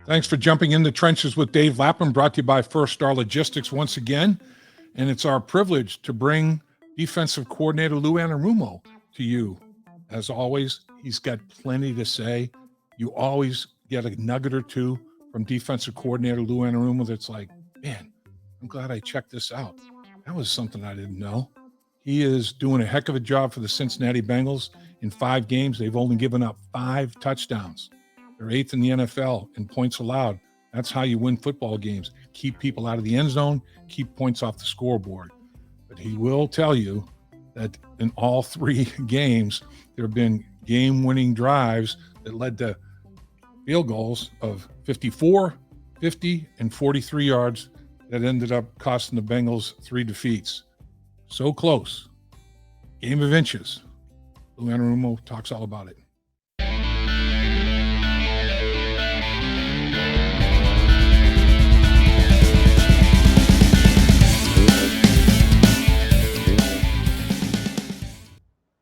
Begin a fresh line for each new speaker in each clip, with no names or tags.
Thanks for jumping in the trenches with Dave Lapham, brought to you by First Star Logistics once again. And it's our privilege to bring defensive coordinator Lou Anarumo to you. As always, he's got plenty to say. You always get a nugget or two from defensive coordinator Lou Anarumo that's like, man, I'm glad I checked this out. That was something I didn't know. He is doing a heck of a job for the Cincinnati Bengals. In 5 games, they've only given up 5 touchdowns. They're 8th in the NFL in points allowed. That's how you win football games. Keep people out of the end zone, keep points off the scoreboard. But he will tell you that in all 3 games, there have been game-winning drives that led to field goals of 54, 50, and 43 yards that ended up costing the Bengals 3 defeats. So close. Game of inches. Lou Anarumo talks all about it.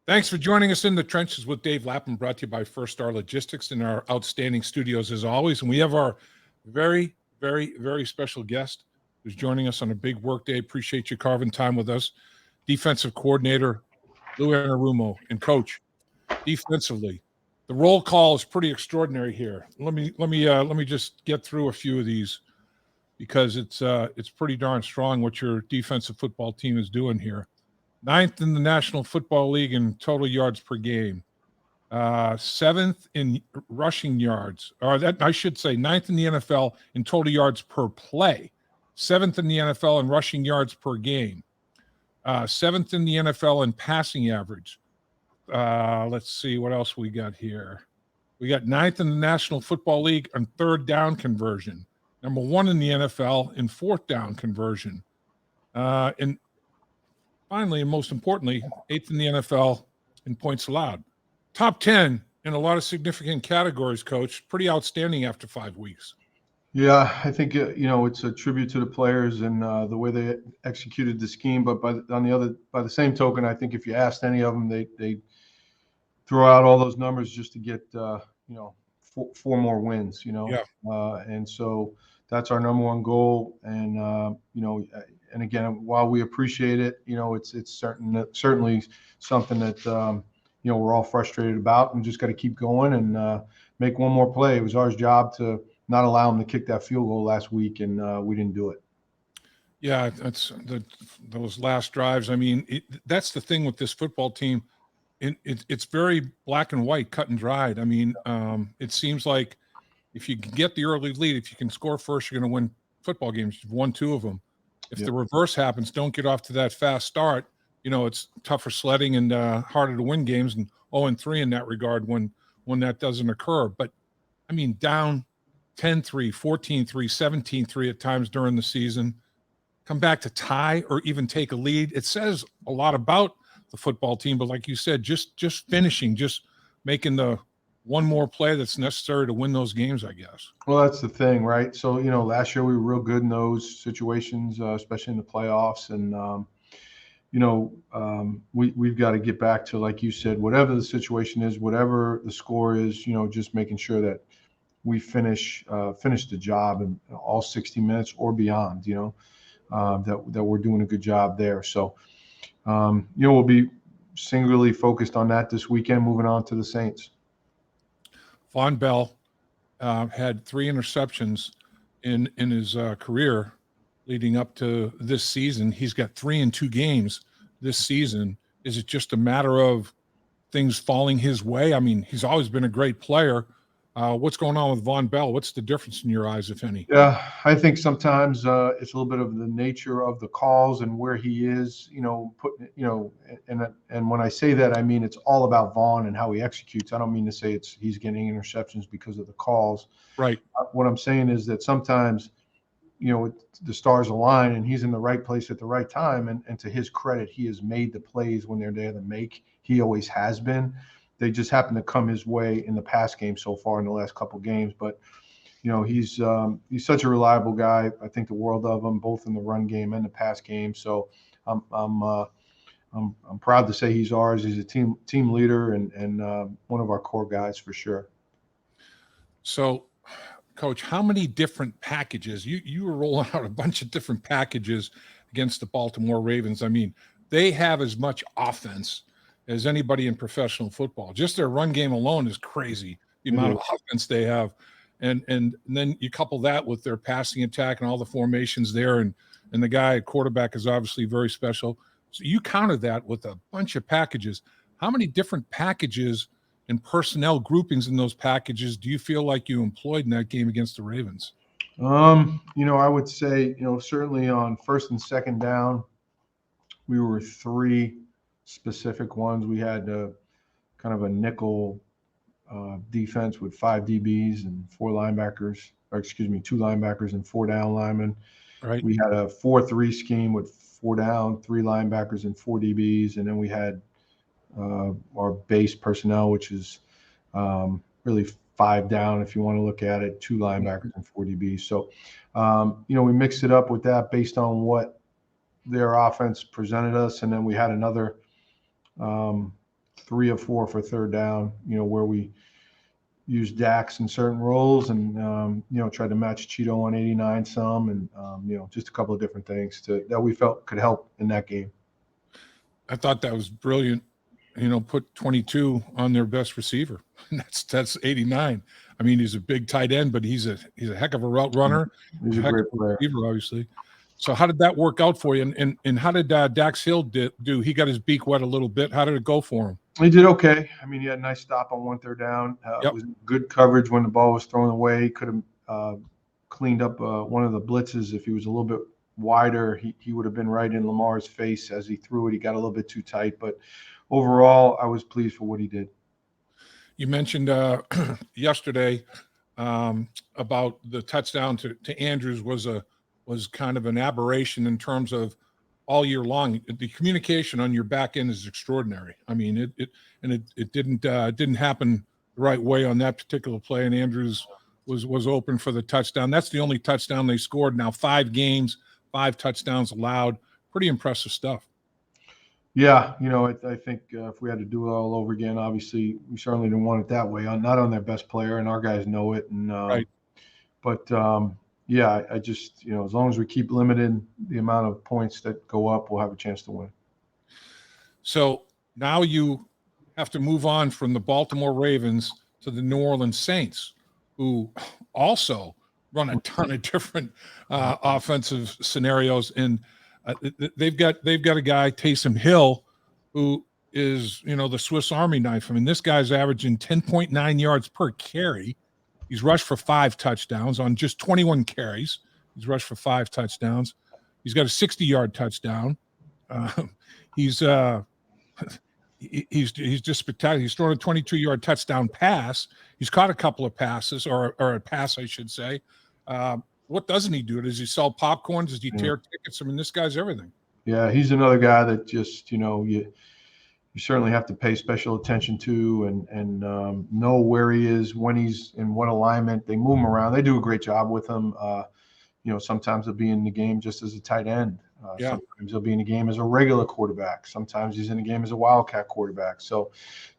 Thanks for joining us in the trenches with Dave Lapham, brought to you by First Star Logistics in our outstanding studios as always. And we have our very, very, very special guest who's joining us on a big work day. Appreciate you carving time with us. Defensive coordinator Lou Anarumo. And coach, defensively, the roll call is pretty extraordinary here. Let me just get through a few of these because it's pretty darn strong what your defensive football team is doing here. 9th in the National Football League in total yards per game. 7th in rushing yards. Or that I should say 9th in the NFL in total yards per play. 7th in the NFL in rushing yards per game. 7th in the NFL in passing average. Let's see what else we got here. We got 9th in the National Football League on 3rd down conversion. Number 1 in the NFL in 4th down conversion. And finally, and most importantly, 8th in the NFL in points allowed. Top 10 in a lot of significant categories, Coach. Pretty outstanding after 5 weeks.
Yeah, I think it's a tribute to the players and the way they executed the scheme. But by the same token, I think if you asked any of them, they throw out all those numbers just to get 4 more wins.
Yeah.
And so that's our number one goal. And and again, while we appreciate it, it's certainly something that we're all frustrated about, and just got to keep going and make one more play. It was our job to not allow them to kick that field goal last week, and we didn't do it.
Yeah, that's those last drives. I mean, that's the thing with this football team. It's very black and white, cut and dried. I mean, it seems like if you can get the early lead, if you can score first, you're going to win football games. You've won 2 of them. If the reverse happens, don't get off to that fast start. It's tougher sledding and harder to win games, and 0-3 in that regard when that doesn't occur. But, I mean, down 10-3, 14-3, 17-3 at times during the season, come back to tie or even take a lead. It says a lot about the football team. But like you said, just finishing, just making the one more play that's necessary to win those games, I guess.
Well, that's the thing, right? So, last year we were real good in those situations, especially in the playoffs. And, we've got to get back to, like you said, whatever the situation is, whatever the score is, just making sure that we finish the job in all 60 minutes or beyond, that we're doing a good job there. So, we'll be singularly focused on that this weekend, moving on to the Saints.
Von Bell had 3 interceptions in his career leading up to this season. He's got 3 in 2 games this season. Is it just a matter of things falling his way? I mean, he's always been a great player. What's going on with Von Bell? What's the difference in your eyes, if any?
Yeah, I think sometimes it's a little bit of the nature of the calls and where he is, and when I say that, I mean it's all about Von and how he executes. I don't mean to say he's getting interceptions because of the calls.
Right.
What I'm saying is that sometimes, the stars align and he's in the right place at the right time. And to his credit, he has made the plays when they're there to make. He always has been. They just happen to come his way in the pass game so far in the last couple of games. But, he's such a reliable guy. I think the world of him, both in the run game and the pass game. So I'm proud to say he's ours. He's a team leader and one of our core guys for sure.
So, Coach, how many different packages? You were rolling out a bunch of different packages against the Baltimore Ravens. I mean, they have as much offense as anybody in professional football. Just their run game alone is crazy, the amount of offense they have. And then you couple that with their passing attack and all the formations there, and the guy at quarterback is obviously very special. So you counter that with a bunch of packages. How many different packages and personnel groupings in those packages do you feel like you employed in that game against the Ravens?
I would say, certainly on first and second down, we were three specific ones. We had kind of a nickel defense with 5 DBs and 4 linebackers, or excuse me, 2 linebackers and 4 down linemen.
Right.
We had a 4-3 scheme with 4 down, 3 linebackers and 4 DBs, and then we had our base personnel, which is really 5 down if you want to look at it, 2 linebackers and 4 DBs. So, we mixed it up with that based on what their offense presented us, and then we had another 3 or 4 for third down, where we used Dax in certain roles and, tried to match Cheeto on 89 some, and, just a couple of different things that we felt could help in that game.
I thought that was brilliant. Put 22 on their best receiver. That's 89. I mean, he's a big tight end, but he's a heck of a route runner.
He's a great player,
receiver, obviously. So how did that work out for you? And how did Dax Hill do? He got his beak wet a little bit. How did it go for him?
He did okay. I mean, he had a nice stop on 1 third down. It was good coverage when the ball was thrown away. He could have cleaned up one of the blitzes. If he was a little bit wider, he would have been right in Lamar's face as he threw it. He got a little bit too tight, but overall, I was pleased for what he did.
You mentioned yesterday about the touchdown to Andrews was kind of an aberration in terms of all year long. The communication on your back end is extraordinary. I mean, it didn't happen the right way on that particular play, and Andrews was open for the touchdown. That's the only touchdown they scored. Now 5 games, 5 touchdowns allowed. Pretty impressive stuff.
Yeah, I think if we had to do it all over again, obviously we certainly didn't want it that way. Not on their best player, and our guys know it. And
right.
But I just as long as we keep limiting the amount of points that go up, we'll have a chance to win.
So now you have to move on from the Baltimore Ravens to the New Orleans Saints, who also run a ton of different offensive scenarios, and they've got a guy, Taysom Hill, who is the Swiss Army knife. I mean, this guy's averaging 10.9 yards per carry. He's rushed for 5 touchdowns on just 21 carries. He's rushed for 5 touchdowns. He's got a 60-yard touchdown. He's just spectacular. He's thrown a 22-yard touchdown pass. He's caught a couple of passes, or a pass, I should say. What doesn't he do? Does he sell popcorn? Does he tear tickets? I mean, this guy's everything.
Yeah, he's another guy that just, you certainly have to pay special attention to and know where he is, when he's in what alignment. They move him around. They do a great job with him. Sometimes he'll be in the game just as a tight end. Sometimes he'll be in the game as a regular quarterback. Sometimes he's in the game as a wildcat quarterback. So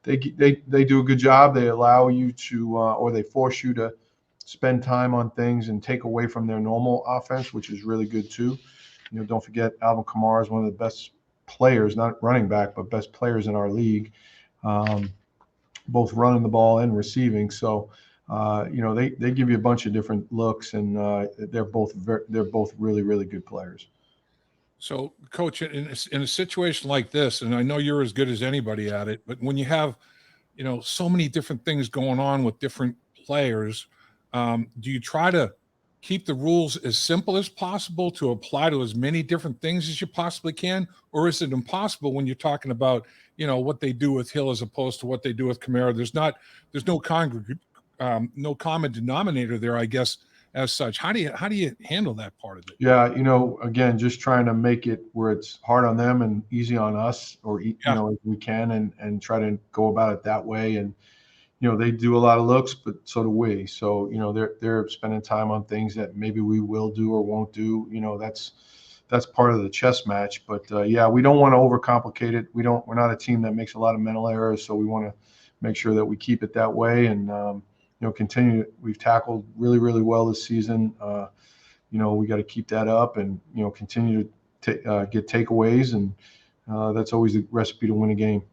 they do a good job. They allow you to, or they force you to spend time on things and take away from their normal offense, which is really good too. Don't forget Alvin Kamara is one of the best players, not running back, but best players in our league, both running the ball and receiving. So, they give you a bunch of different looks, and they're both really, really good players.
So, Coach, in a situation like this, and I know you're as good as anybody at it, but when you have, so many different things going on with different players, do you try to keep the rules as simple as possible to apply to as many different things as you possibly can? Or is it impossible when you're talking about, what they do with Hill as opposed to what they do with Kamara? There's no common denominator there, I guess, as such. How do you handle that part of it?
Yeah, again, just trying to make it where it's hard on them and easy on us, or, if we can, and try to go about it that way. And, they do a lot of looks, but so do we. So, they're spending time on things that maybe we will do or won't do. That's part of the chess match. But we don't want to overcomplicate it. We're not a team that makes a lot of mental errors, so we want to make sure that we keep it that way. And continue. We've tackled really, really well this season. We got to keep that up and, continue to get takeaways. And that's always the recipe to win a game.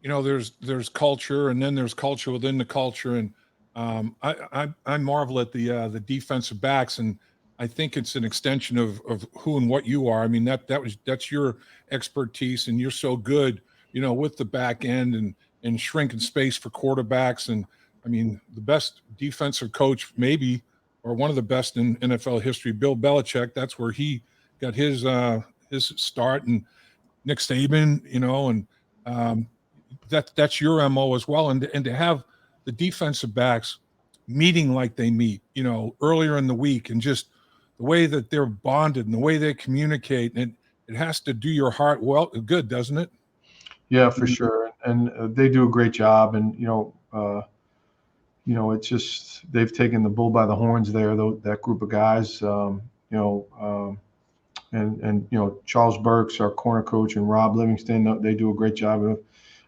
There's culture, and then there's culture within the culture. And I marvel at the defensive backs, and I think it's an extension of who and what you are. I mean, that's your expertise, and you're so good, with the back end and shrinking space for quarterbacks. And I mean, the best defensive coach, maybe, or one of the best in NFL history, Bill Belichick. That's where he got his start, and Nick Saban, and that's your MO as well. And to have the defensive backs meeting like they meet, earlier in the week, and just the way that they're bonded and the way they communicate, and it has to do your heart good, doesn't it?
Yeah, for sure. And they do a great job. And, it's just, they've taken the bull by the horns there, that group of guys, Charles Burks, our corner coach, and Rob Livingston, they do a great job of,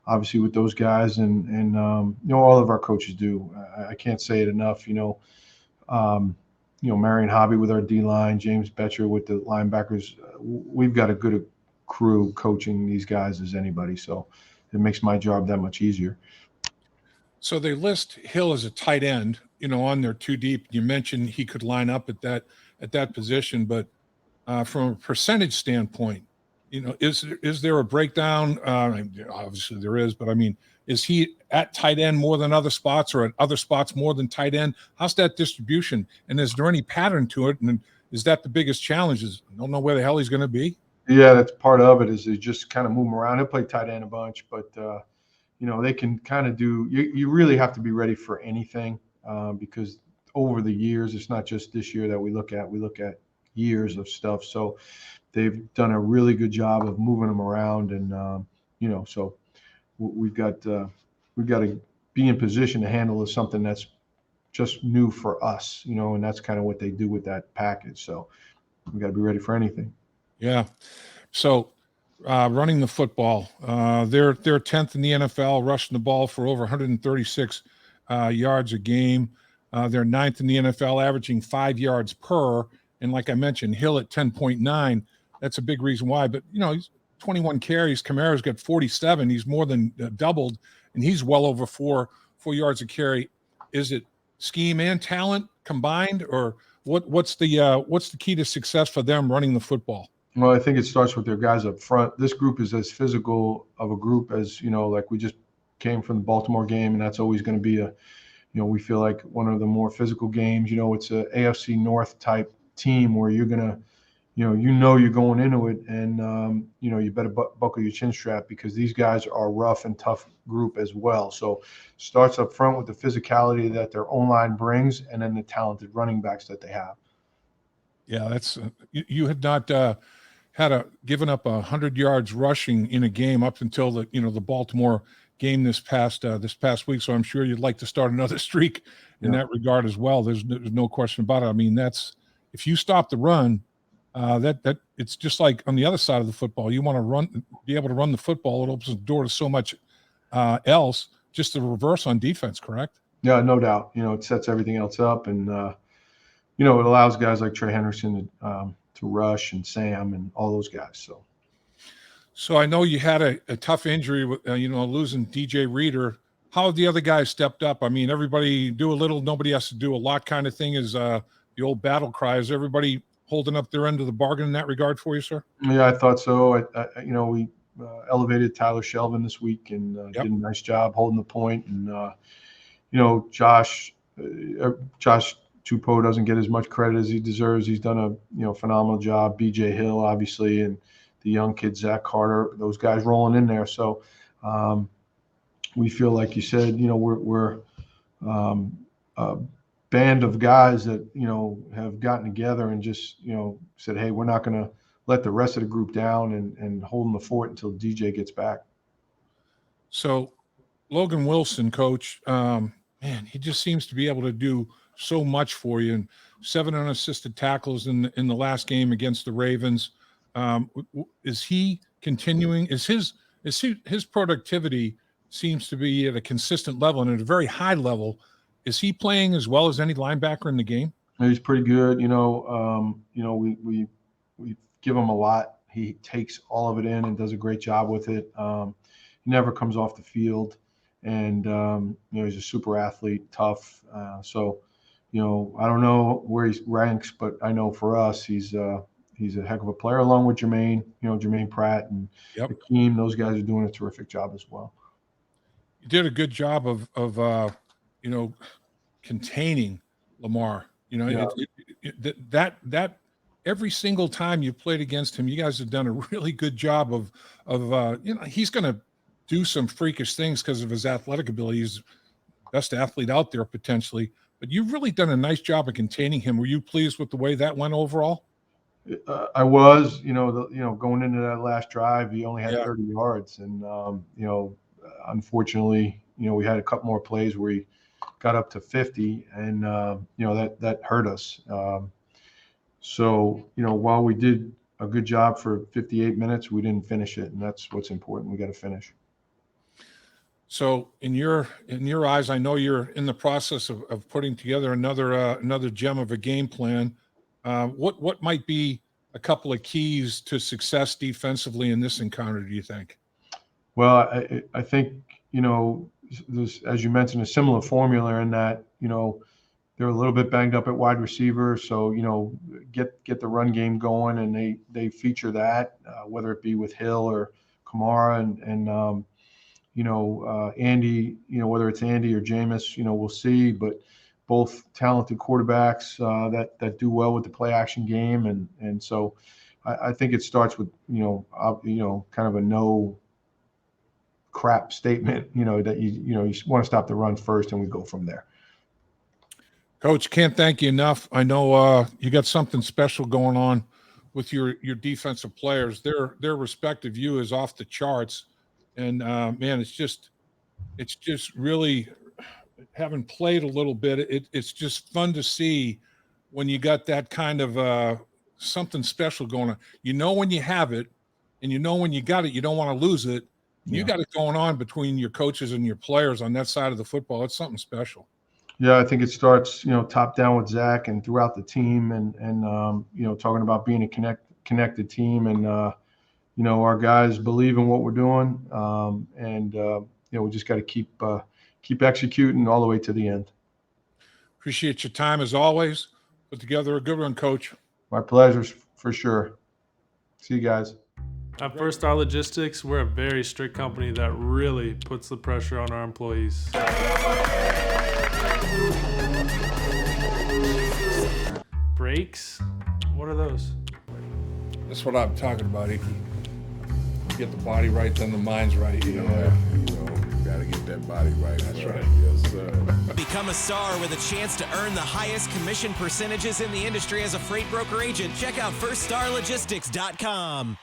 obviously, with those guys, and all of our coaches do. I can't say it enough. Marion Hobby with our D line, James Betcher with the linebackers. We've got a good crew coaching these guys as anybody, so it makes my job that much easier.
So they list Hill as a tight end, on their two deep. You mentioned he could line up at that position, but from a percentage standpoint, is there a breakdown? Obviously there is, but I mean, is he at tight end more than other spots, or at other spots more than tight end? How's that distribution? And is there any pattern to it? And is that the biggest challenge? Is I don't know where the hell he's going to be?
Yeah, that's part of it, is they just kind of move him around. He'll play tight end a bunch, but they can kind of do. You really have to be ready for anything, because over the years, it's not just this year that we look at. We look at years of stuff. So they've done a really good job of moving them around, and so we've got to be in position to handle something that's just new for us, and that's kind of what they do with that package. So we got to be ready for anything.
Yeah. So running the football, they're 10th in the NFL, rushing the ball for over 136 yards a game. They're 9th in the NFL, averaging 5 yards per. And like I mentioned, Hill at 10.9. That's a big reason why. But, he's 21 carries. Kamara's got 47. He's more than doubled, and he's well over four yards a carry. Is it scheme and talent combined, or what's the key to success for them running the football?
Well, I think it starts with their guys up front. This group is as physical of a group as, like we just came from the Baltimore game, and that's always going to be we feel like one of the more physical games. It's a AFC North type team where you're going to, you're going into it, and, you better buckle your chin strap, because these guys are a rough and tough group as well. So starts up front with the physicality that their O-line brings, and then the talented running backs that they have.
Yeah, that's you had not given up 100 yards rushing in a game up until the Baltimore game this past week. So I'm sure you'd like to start another streak in that regard as well. There's no question about it. I mean, if you stop the run, that it's just like on the other side of the football. You want to be able to run the football. It opens the door to so much else. Just the reverse on defense, correct?
Yeah, no doubt. It sets everything else up, and it allows guys like Trey Henderson to rush, and Sam, and all those guys.
So I know you had a tough injury with losing DJ Reader. How have the other guys stepped up? I mean, everybody do a little, nobody has to do a lot kind of thing is the old battle cry. Is everybody holding up their end of the bargain in that regard for you, sir?
Yeah, I thought so. We elevated Tyler Shelvin this week, and did a nice job holding the point. And Josh Tupou doesn't get as much credit as he deserves. He's done a phenomenal job. BJ Hill, obviously, and the young kid Zach Carter, those guys rolling in there. So we feel, like you said, we're a band of guys that have gotten together and just said, hey, we're not going to let the rest of the group down, and holding the fort until DJ gets back.
So Logan Wilson, coach, man, he just seems to be able to do so much for you, and 7 unassisted tackles in the last game against the Ravens. Is he continuing? Is his productivity seems to be at a consistent level and at a very high level? is he playing as well as any linebacker in the game?
He's pretty good. We give him a lot. He takes all of it in and does a great job with it. He never comes off the field, and he's a super athlete, tough. So I don't know where he ranks, but I know for us, he's a heck of a player, along with Jermaine Pratt and Hakeem. Those guys are doing a terrific job as well.
You did a good job of containing Lamar. That every single time you played against him, you guys have done a really good job of he's going to do some freakish things because of his athletic ability. He's the best athlete out there potentially, but you've really done a nice job of containing him. Were you pleased with the way that went overall?
I was, going into that last drive, he only had 30 yards, and unfortunately, we had a couple more plays where he got up to 50, and that hurt us. So while we did a good job for 58 minutes, we didn't finish it, and that's what's important. We got to finish.
So in your eyes, I know you're in the process of putting together another gem of a game plan. What might be a couple of keys to success defensively in this encounter, do you think?
Well, I think, there's, as you mentioned, a similar formula in that, they're a little bit banged up at wide receiver. So, get the run game going, and they feature that, whether it be with Hill or Kamara and Andy, whether it's Andy or Jameis, we'll see, but both talented quarterbacks that do well with the play action game. And so I think it starts with, kind of a no crap statement, that you want to stop the run first, and we go from there.
Coach, can't thank you enough. I know you got something special going on with your defensive players. Their respective view is off the charts. And man, it's just really, having played a little bit, it's just fun to see when you got that kind of something special going on. When you have it, and when you got it, you don't want to lose it. You got it going on between your coaches and your players on that side of the football. It's something special.
Yeah, I think it starts, top down with Zach and throughout the team, and talking about being a connected team, and our guys believe in what we're doing, and we just got to keep executing all the way to the end.
Appreciate your time as always. Put together a good one, Coach.
My pleasure, for sure. See you guys.
At First Star Logistics, we're a very strict company that really puts the pressure on our employees. Breaks? What are those?
That's what I'm talking about, Icky. Get the body right, then the mind's right.
Gotta get that body right.
That's right.
Yes, sir.
Become a star with a chance to earn the highest commission percentages in the industry as a freight broker agent. Check out FirstStarLogistics.com.